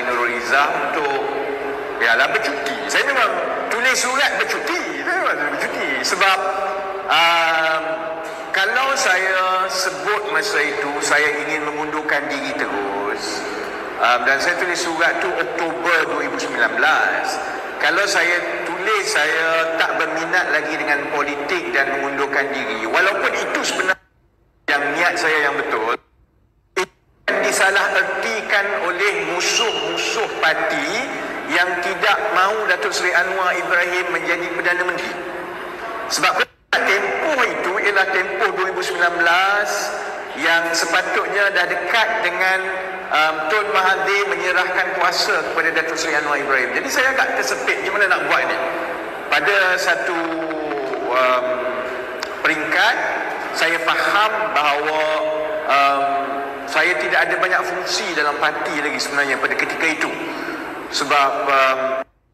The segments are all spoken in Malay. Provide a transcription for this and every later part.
Nurul Izzah untuk bercuti. Saya memang tulis surat bercuti. Sebab kalau saya sebut masa itu saya ingin mengundurkan diri terus, dan saya tulis surat tu Oktober 2019. Kalau saya tulis saya tak berminat lagi dengan politik dan mengundurkan diri, walaupun itu sebenarnya yang niat saya yang betul, disalahertikan oleh musuh-musuh parti yang tidak mahu Datuk Seri Anwar Ibrahim menjadi Perdana Menteri. Sebab tempoh itu ialah tempoh 2019 yang sepatutnya dah dekat dengan Tun Mahathir menyerahkan kuasa kepada Datuk Seri Anwar Ibrahim. Jadi saya agak tersepit gimana nak buat ni. Pada satu peringkat saya faham bahawa saya tidak ada banyak fungsi dalam parti lagi sebenarnya pada ketika itu. Sebab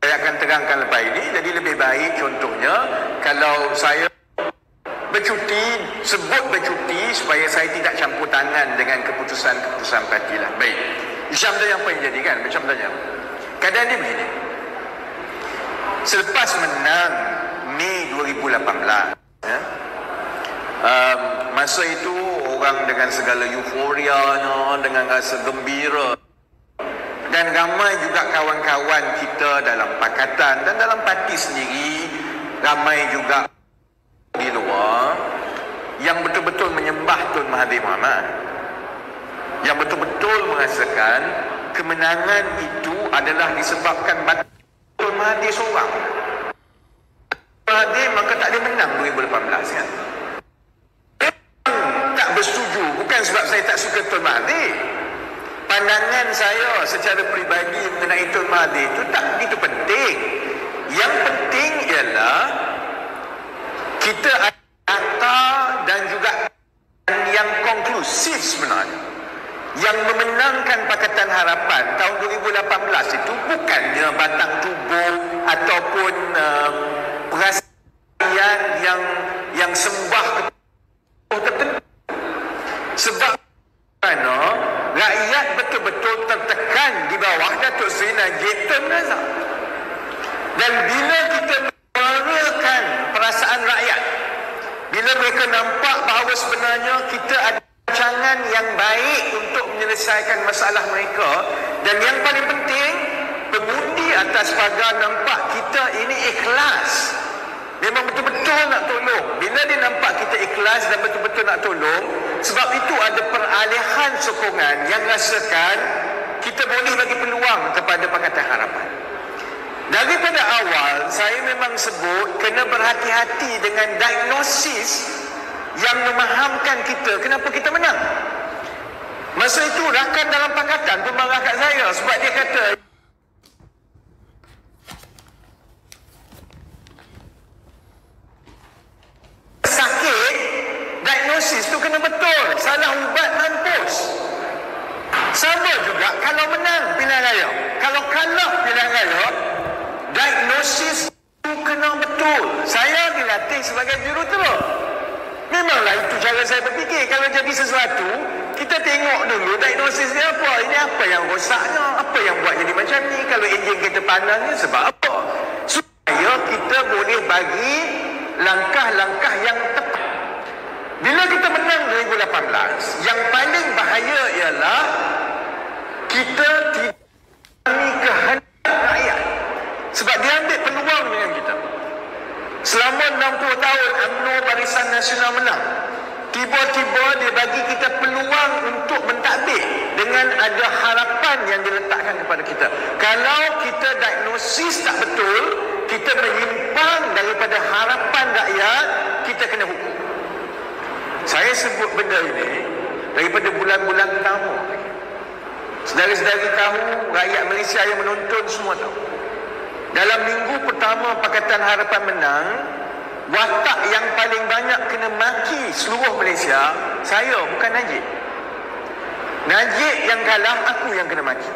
saya akan terangkan lepas ini. Jadi lebih baik contohnya kalau saya sebut bercuti supaya saya tidak campur tangan dengan keputusan-keputusan parti lah. Baik. Isyam tanya apa yang jadi kan? Isyam tanya. Keadaan dia begini. Selepas menang Mei 2018, masa itu orang dengan segala euforianya, dengan rasa gembira, dan ramai juga kawan-kawan kita dalam pakatan dan dalam parti sendiri, ramai juga di luar yang betul-betul menyembah Tun Mahathir Mohamad, yang betul-betul merasakan kemenangan itu adalah disebabkan Tun Mahathir seorang. Mahathir maka tak ada menang 2018 kan. Tak bersetuju bukan sebab saya tak suka Tun Mahathir. Pandangan saya secara peribadi mengenai Tun Mahathir itu tak begitu penting. Yang penting ialah kita ada data dan juga yang konklusif sebenarnya. Yang memenangkan Pakatan Harapan tahun 2018 itu bukannya batang tubuh ataupun perasaan yang sembah tertentu. Sebab rakyat betul-betul tertekan di bawah Datuk Seri Najib Tun Razak. Dan bila kita menyuarakan perasaan rakyat, bila mereka nampak bahawa sebenarnya kita ada rancangan yang baik untuk menyelesaikan masalah mereka, dan yang paling penting pengundi atas pagar nampak kita ini ikhlas, memang betul-betul nak tolong. Bila dia nampak kita ikhlas dan betul-betul nak tolong, sebab itu ada peralihan sokongan yang rasakan kita boleh bagi peluang kepada Pakatan Harapan. Daripada awal saya memang sebut kena berhati-hati dengan diagnosis yang memahamkan kita kenapa kita menang. Masa itu rakan dalam pakatan pun marah kat saya sebab dia kata sakit, diagnosis tu kena betul, salah ubat mampus. Sama juga kalau menang pilihan raya, kalau kalah pilihan raya, diagnosis tu kena betul. Saya dilatih sebagai jurutera. Memanglah itu cara saya berfikir. Kalau jadi sesuatu, kita tengok dulu diagnosis dia apa. Ini apa yang rosaknya, apa yang buat jadi macam ni. Kalau enjin kereta panasnya sebab apa, supaya kita boleh bagi langkah-langkah yang tepat. Bila kita menang 2018, yang paling bahaya ialah kita tidak kehendak rakyat. Sebab dia ambil peluang dengan kita. Selama 60 tahun UMNO Barisan Nasional menang, tiba-tiba dia bagi kita peluang untuk mentadbir dengan ada harapan yang diletakkan kepada kita. Kalau kita diagnosis tak betul, kita menyimpang daripada harapan rakyat, kita kena hukum. Saya sebut benda ini daripada bulan-bulan pertama. Saudara-saudari tahu, rakyat Malaysia yang menonton semua tahu. Dalam minggu pertama Pakatan Harapan menang, watak yang paling banyak kena maki seluruh Malaysia, saya, bukan Najib. Najib yang kalah, aku yang kena maki.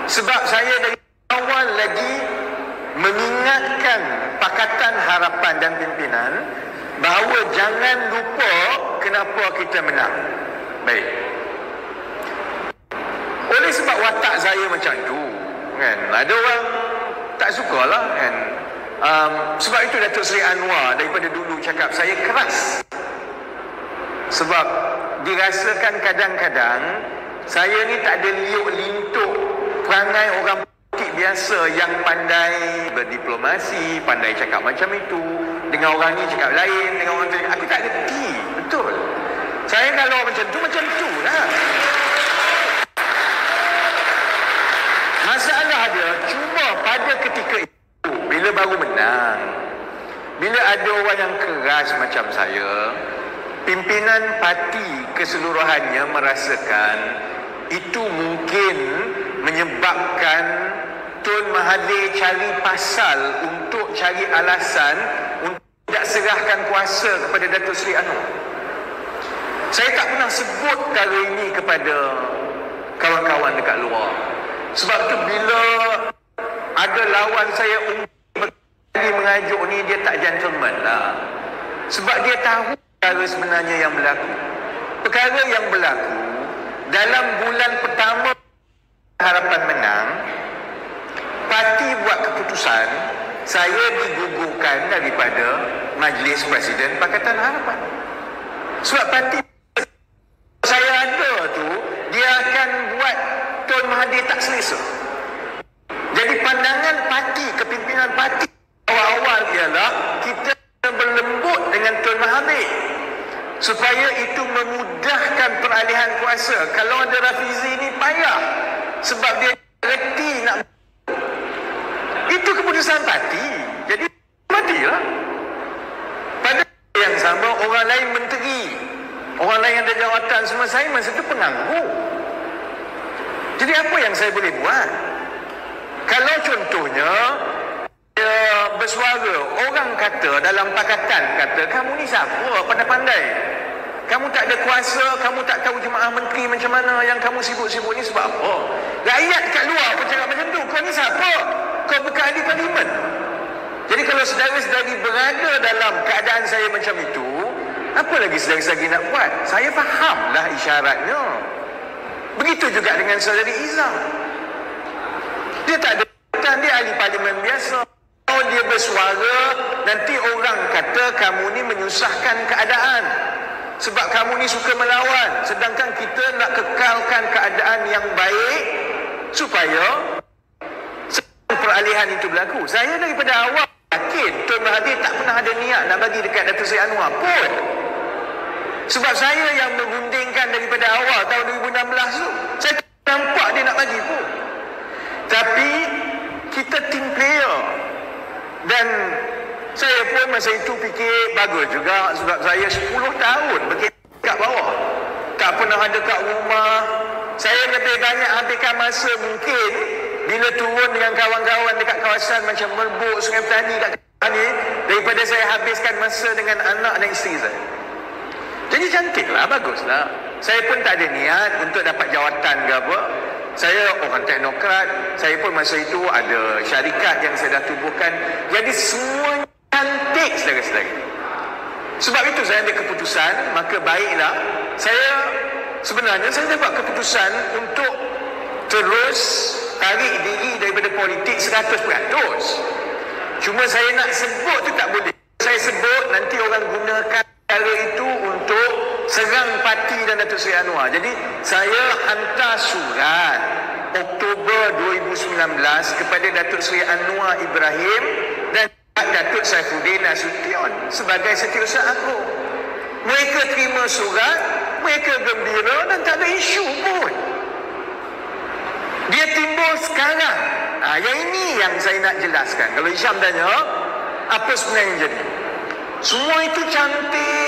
Sebab saya dari awal lagi mengingatkan Pakatan Harapan dan pimpinan bahawa jangan lupa kenapa kita menang. Baik. Boleh sebab watak saya macam tu, kan? Ada orang tak sukalah, kan? Sebab itu Datuk Seri Anwar daripada dulu cakap saya keras. Sebab dirasakan kadang-kadang saya ni tak ada liuk lintuk perangai orang politik biasa yang pandai berdiplomasi, pandai cakap macam itu. Dengan orang ni cakap lain, dengan orang tu cakap, aku tak reti. Betul. Saya kalau macam tu lah. Masalah dia cuma pada ketika itu, bila baru menang, bila ada orang yang keras macam saya, pimpinan parti keseluruhannya merasakan itu mungkin menyebabkan Tun Mahathir cari pasal untuk cari alasan untuk tidak serahkan kuasa kepada Datuk Seri Anwar. Saya tak pernah sebut perkara ini kepada kawan-kawan dekat luar. Sebab tu bila ada lawan saya berkali mengajuk ni, dia tak gentleman lah. Sebab dia tahu perkara sebenarnya yang berlaku. Perkara yang berlaku dalam bulan pertama Harapan menang, parti buat keputusan saya digugurkan daripada Majlis Presiden Pakatan Harapan. Sebab parti saya ada tu, dia akan buat Tun Mahathir tak selesa. Jadi pandangan parti, kepimpinan parti awal-awal ialah kita berlembut dengan Tun Mahathir supaya itu memudahkan peralihan kuasa. Kalau ada Rafizi ni payah sebab dia reti nak. Itu keputusan parti. Jadi matilah. Pada yang sama orang lain menteri, orang lain ada jawatan semua, saya masa itu penganggur. Jadi apa yang saya boleh buat? Kalau contohnya bersuara, orang kata dalam pakatan kata, kamu ni siapa pandai-pandai, kamu tak ada kuasa, kamu tak tahu jemaah menteri macam mana, yang kamu sibuk-sibuk ni sebab apa? Rakyat kat luar pun cakap macam tu, kau ni siapa? Kau bukan ahli parlimen. Jadi kalau saudara-saudari berada dalam keadaan saya macam itu, apa lagi saudara-saudari nak buat? Saya fahamlah isyaratnya. Begitu juga dengan saudari Izzah. Dia tak ada jabatan, dia ahli parlimen biasa. Kalau dia bersuara, nanti orang kata kamu ni menyusahkan keadaan sebab kamu ni suka melawan, sedangkan kita nak kekalkan keadaan yang baik supaya peralihan itu berlaku. Saya daripada awal yakin Tun Mahathir tak pernah ada niat nak bagi dekat Datuk Seri Anwar pun. Sebab saya yang merundingkan daripada awal tahun 2016 tu. Saya tak nampak dia nak bagi pun. Tapi kita team player. Dan saya pun masa itu fikir bagus juga sebab saya 10 tahun kat bawah. Tak pernah ada kat rumah. Saya lebih banyak habiskan masa mungkin bila turun dengan kawan-kawan dekat kawasan macam Merbuk, Sungai Petani kat ni, daripada saya habiskan masa dengan anak dan isteri saya. Jadi cantiklah, baguslah. Saya pun tak ada niat untuk dapat jawatan ke apa. Saya orang teknokrat. Saya pun masa itu ada syarikat yang saya dah tubuhkan. Jadi semua cantik saudara-saudari. Sebab itu saya ambil keputusan, maka baiklah. Sebenarnya saya buat keputusan untuk terus tarik diri daripada politik 100%. Cuma saya nak sebut tu tak boleh. Saya sebut nanti orang gunakan cara itu untuk serang parti dan Datuk Seri Anwar. Jadi saya hantar surat Oktober 2019 kepada Datuk Seri Anwar Ibrahim dan Datuk Saifuddin Nasution sebagai Setiausaha Agung. Mereka terima surat, mereka gembira dan tak ada isu pun. Dia timbul sekarang. Yang ini yang saya nak jelaskan. Kalau Hisham tanya, apa sebenarnya yang jadi? Semua itu cantik.